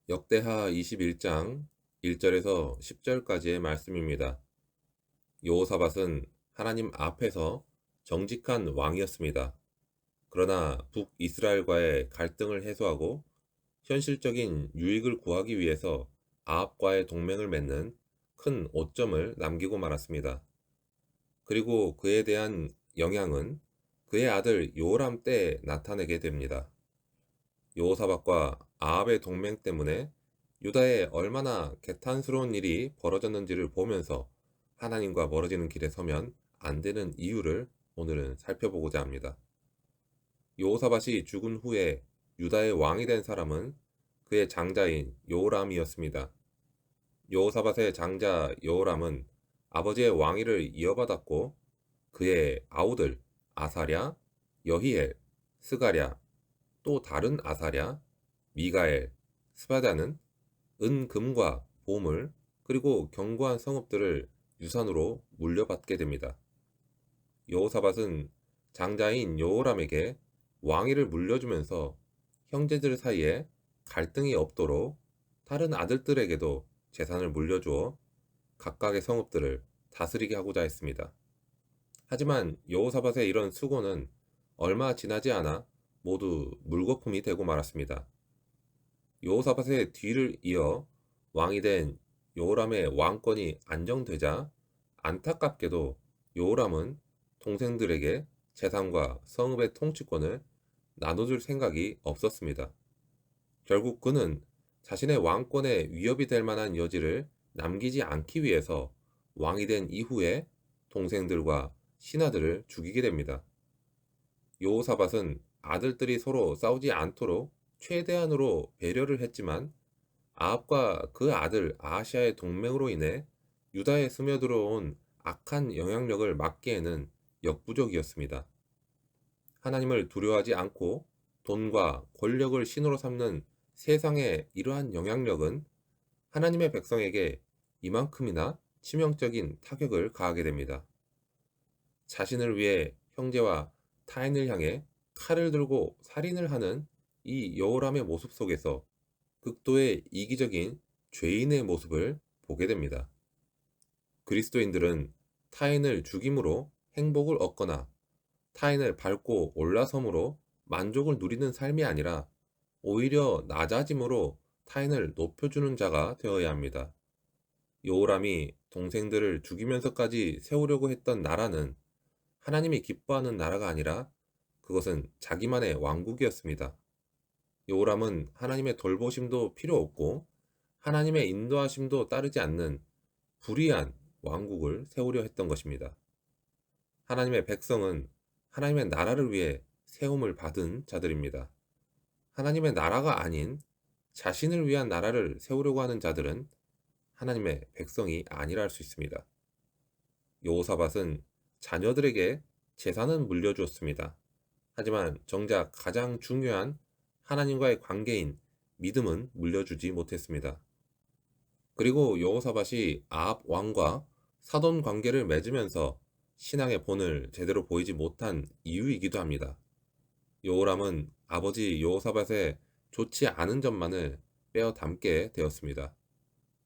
역대하 21장 1절에서 10절까지의 말씀입니다. 여호사밧은 하나님 앞에서 정직한 왕이었습니다. 그러나 북이스라엘과의 갈등을 해소하고 현실적인 유익을 구하기 위해서 아합과의 동맹을 맺는 큰 오점을 남기고 말았습니다. 그리고 그에 대한 영향은 그의 아들 요람 때에 나타내게 됩니다. 여호사밧과 아합의 동맹 때문에 유다에 얼마나 개탄스러운 일이 벌어졌는지를 보면서 하나님과 멀어지는 길에 서면 안 되는 이유를 오늘은 살펴보고자 합니다. 여호사밧이 죽은 후에 유다의 왕이 된 사람은 그의 장자인 여호람이었습니다. 여호사밧의 장자 여호람은 아버지의 왕위를 이어받았고 그의 아우들 아사랴, 여히엘, 스가랴, 또 다른 아사랴, 미가엘, 스바다는 은, 금과 보물, 그리고 견고한 성읍들을 유산으로 물려받게 됩니다. 여호사밧은 장자인 여호람에게 왕위를 물려주면서 형제들 사이에 갈등이 없도록 다른 아들들에게도 재산을 물려주어 각각의 성읍들을 다스리게 하고자 했습니다. 하지만 여호사밧의 이런 수고는 얼마 지나지 않아 모두 물거품이 되고 말았습니다. 여호사밧의 뒤를 이어 왕이 된 여호람의 왕권이 안정되자 안타깝게도 여호람은 동생들에게 재산과 성읍의 통치권을 나눠줄 생각이 없었습니다. 결국 그는 자신의 왕권에 위협이 될 만한 여지를 남기지 않기 위해서 왕이 된 이후에 동생들과 신하들을 죽이게 됩니다. 여호사밧은 아들들이 서로 싸우지 않도록 최대한으로 배려를 했지만 아합과 그 아들 아하시아의 동맹으로 인해 유다에 스며들어온 악한 영향력을 막기에는 역부족이었습니다. 하나님을 두려워하지 않고 돈과 권력을 신으로 삼는 세상의 이러한 영향력은 하나님의 백성에게 이만큼이나 치명적인 타격을 가하게 됩니다. 자신을 위해 형제와 타인을 향해 칼을 들고 살인을 하는 이 여호람의 모습 속에서 극도의 이기적인 죄인의 모습을 보게 됩니다. 그리스도인들은 타인을 죽임으로 행복을 얻거나 타인을 밟고 올라섬으로 만족을 누리는 삶이 아니라 오히려 낮아짐으로 타인을 높여주는 자가 되어야 합니다. 여호람이 동생들을 죽이면서까지 세우려고 했던 나라는 하나님이 기뻐하는 나라가 아니라 그것은 자기만의 왕국이었습니다. 여호람은 하나님의 돌보심도 필요 없고 하나님의 인도하심도 따르지 않는 불의한 왕국을 세우려 했던 것입니다. 하나님의 백성은 하나님의 나라를 위해 세움을 받은 자들입니다. 하나님의 나라가 아닌 자신을 위한 나라를 세우려고 하는 자들은 하나님의 백성이 아니라 할 수 있습니다. 여호사밧은 자녀들에게 재산은 물려주었습니다. 하지만 정작 가장 중요한 하나님과의 관계인 믿음은 물려주지 못했습니다. 그리고 여호사밧이 아합 왕과 사돈 관계를 맺으면서 신앙의 본을 제대로 보이지 못한 이유이기도 합니다. 여호람은 아버지 여호사밧의 좋지 않은 점만을 빼어 담게 되었습니다.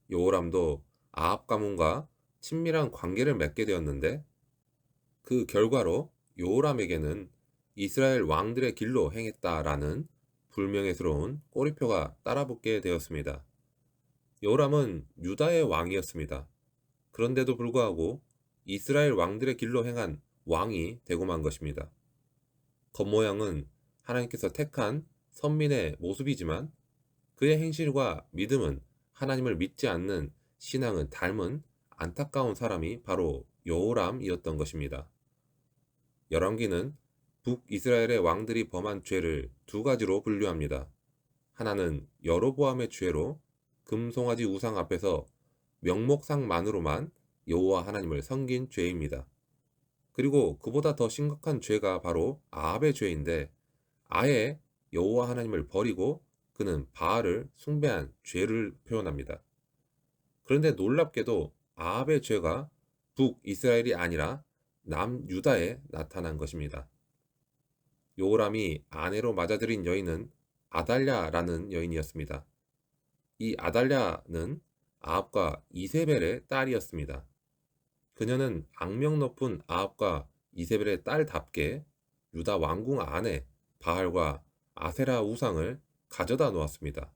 여호람도 아합 가문과 친밀한 관계를 맺게 되었는데 그 결과로 여호람에게는 이스라엘 왕들의 길로 행했다라는 불명예스러운 꼬리표가 따라붙게 되었습니다. 여호람은 유다의 왕이었습니다. 그런데도 불구하고 이스라엘 왕들의 길로 행한 왕이 되고 만 것입니다. 겉모양은 하나님께서 택한 선민의 모습이지만 그의 행실과 믿음은 하나님을 믿지 않는 신앙을 닮은 안타까운 사람이 바로 여호람이었던 것입니다. 열왕기는 북이스라엘의 왕들이 범한 죄를 두 가지로 분류합니다. 하나는 여로보암의 죄로 금송아지 우상 앞에서 명목상만으로만 여호와 하나님을 섬긴 죄입니다. 그리고 그보다 더 심각한 죄가 바로 아합의 죄인데 아예 여호와 하나님을 버리고 그는 바알을 숭배한 죄를 표현합니다. 그런데 놀랍게도 아합의 죄가 북이스라엘이 아니라 남유다에 나타난 것입니다. 여호람이 아내로 맞아들인 여인은 아달랴라는 여인이었습니다. 이 아달랴는 아합과 이세벨의 딸이었습니다. 그녀는 악명 높은 아합과 이세벨의 딸답게 유다 왕궁 안에 바알과 아세라 우상을 가져다 놓았습니다.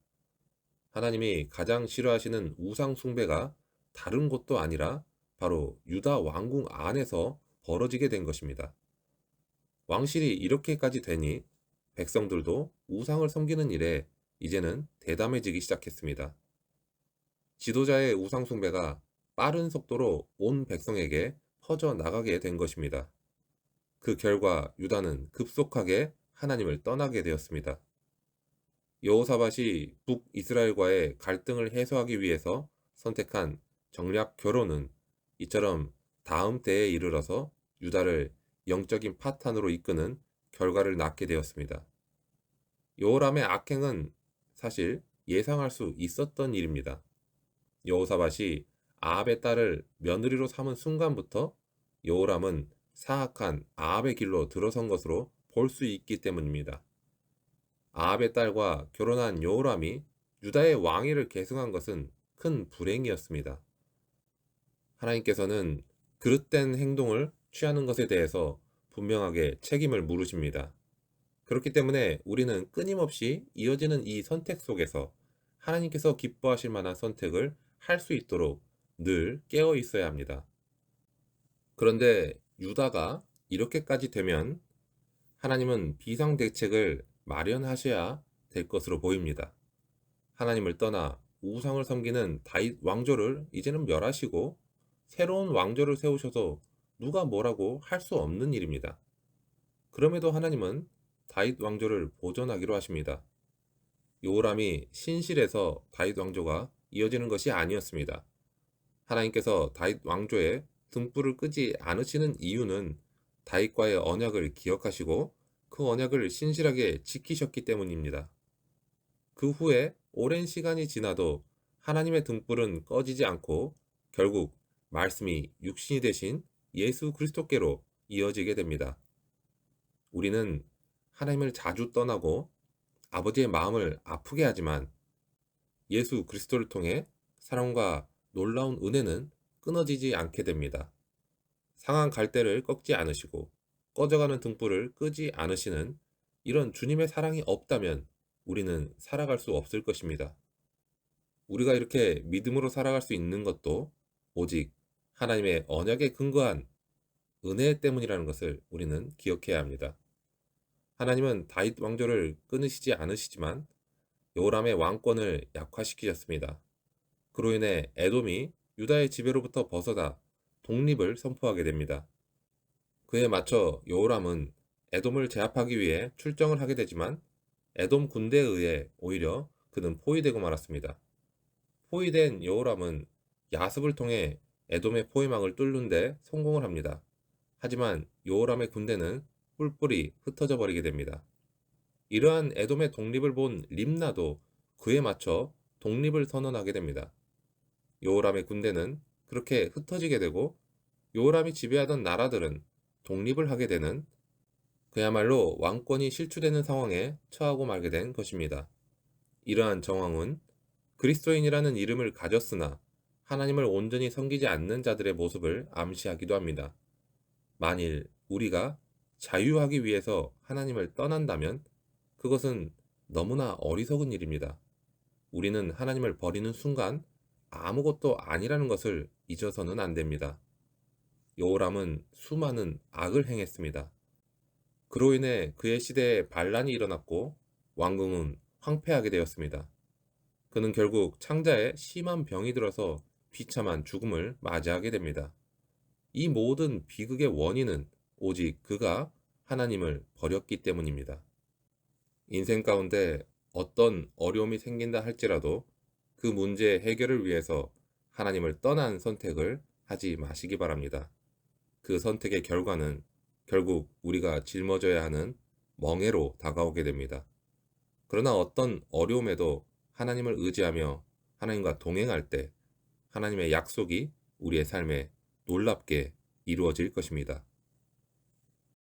하나님이 가장 싫어하시는 우상 숭배가 다른 곳도 아니라 바로 유다 왕궁 안에서 벌어지게 된 것입니다. 왕실이 이렇게까지 되니 백성들도 우상을 섬기는 일에 이제는 대담해지기 시작했습니다. 지도자의 우상 숭배가 빠른 속도로 온 백성에게 퍼져 나가게 된 것입니다. 그 결과 유다는 급속하게 하나님을 떠나게 되었습니다. 여호사밧이 북이스라엘과의 갈등을 해소하기 위해서 선택한 정략 결혼은 이처럼 다음 때에 이르러서 유다를 영적인 파탄으로 이끄는 결과를 낳게 되었습니다. 여호람의 악행은 사실 예상할 수 있었던 일입니다. 여호사밧이 아합의 딸을 며느리로 삼은 순간부터 여호람은 사악한 아합의 길로 들어선 것으로 볼 수 있기 때문입니다. 아합의 딸과 결혼한 여호람이 유다의 왕위를 계승한 것은 큰 불행이었습니다. 하나님께서는 그릇된 행동을 취하는 것에 대해서 분명하게 책임을 물으십니다. 그렇기 때문에 우리는 끊임없이 이어지는 이 선택 속에서 하나님께서 기뻐하실 만한 선택을 할 수 있도록 늘 깨어 있어야 합니다. 그런데 유다가 이렇게까지 되면 하나님은 비상대책을 마련하셔야 될 것으로 보입니다. 하나님을 떠나 우상을 섬기는 다윗 왕조를 이제는 멸하시고 새로운 왕조를 세우셔서 누가 뭐라고 할 수 없는 일입니다. 그럼에도 하나님은 다윗 왕조를 보존하기로 하십니다. 여호람이 신실해서 다윗 왕조가 이어지는 것이 아니었습니다. 하나님께서 다윗 왕조의 등불을 끄지 않으시는 이유는 다윗과의 언약을 기억하시고 그 언약을 신실하게 지키셨기 때문입니다. 그 후에 오랜 시간이 지나도 하나님의 등불은 꺼지지 않고 결국 말씀이 육신이 되신 예수 그리스도께로 이어지게 됩니다. 우리는 하나님을 자주 떠나고 아버지의 마음을 아프게 하지만 예수 그리스도를 통해 사랑과 놀라운 은혜는 끊어지지 않게 됩니다. 상한 갈대를 꺾지 않으시고 꺼져가는 등불을 끄지 않으시는 이런 주님의 사랑이 없다면 우리는 살아갈 수 없을 것입니다. 우리가 이렇게 믿음으로 살아갈 수 있는 것도 오직 하나님의 언약에 근거한 은혜 때문이라는 것을 우리는 기억해야 합니다. 하나님은 다윗 왕조를 끊으시지 않으시지만 여호람의 왕권을 약화시키셨습니다. 그로 인해 에돔이 유다의 지배로부터 벗어나 독립을 선포하게 됩니다. 그에 맞춰 여호람은 에돔을 제압하기 위해 출정을 하게 되지만 에돔 군대에 의해 오히려 그는 포위되고 말았습니다. 포위된 여호람은 야습을 통해 에돔의 포위망을 뚫는 데 성공을 합니다. 하지만 여호람의 군대는 뿔뿔이 흩어져 버리게 됩니다. 이러한 에돔의 독립을 본 림나도 그에 맞춰 독립을 선언하게 됩니다. 여호람의 군대는 그렇게 흩어지게 되고 여호람이 지배하던 나라들은 독립을 하게 되는 그야말로 왕권이 실추되는 상황에 처하고 말게 된 것입니다. 이러한 정황은 그리스도인이라는 이름을 가졌으나 하나님을 온전히 섬기지 않는 자들의 모습을 암시하기도 합니다. 만일 우리가 자유하기 위해서 하나님을 떠난다면 그것은 너무나 어리석은 일입니다. 우리는 하나님을 버리는 순간 아무것도 아니라는 것을 잊어서는 안 됩니다. 여호람은 수많은 악을 행했습니다. 그로 인해 그의 시대에 반란이 일어났고 왕궁은 황폐하게 되었습니다. 그는 결국 창자에 심한 병이 들어서 비참한 죽음을 맞이하게 됩니다. 이 모든 비극의 원인은 오직 그가 하나님을 버렸기 때문입니다. 인생 가운데 어떤 어려움이 생긴다 할지라도 그 문제의 해결을 위해서 하나님을 떠난 선택을 하지 마시기 바랍니다. 그 선택의 결과는 결국 우리가 짊어져야 하는 멍해로 다가오게 됩니다. 그러나 어떤 어려움에도 하나님을 의지하며 하나님과 동행할 때 하나님의 약속이 우리의 삶에 놀랍게 이루어질 것입니다.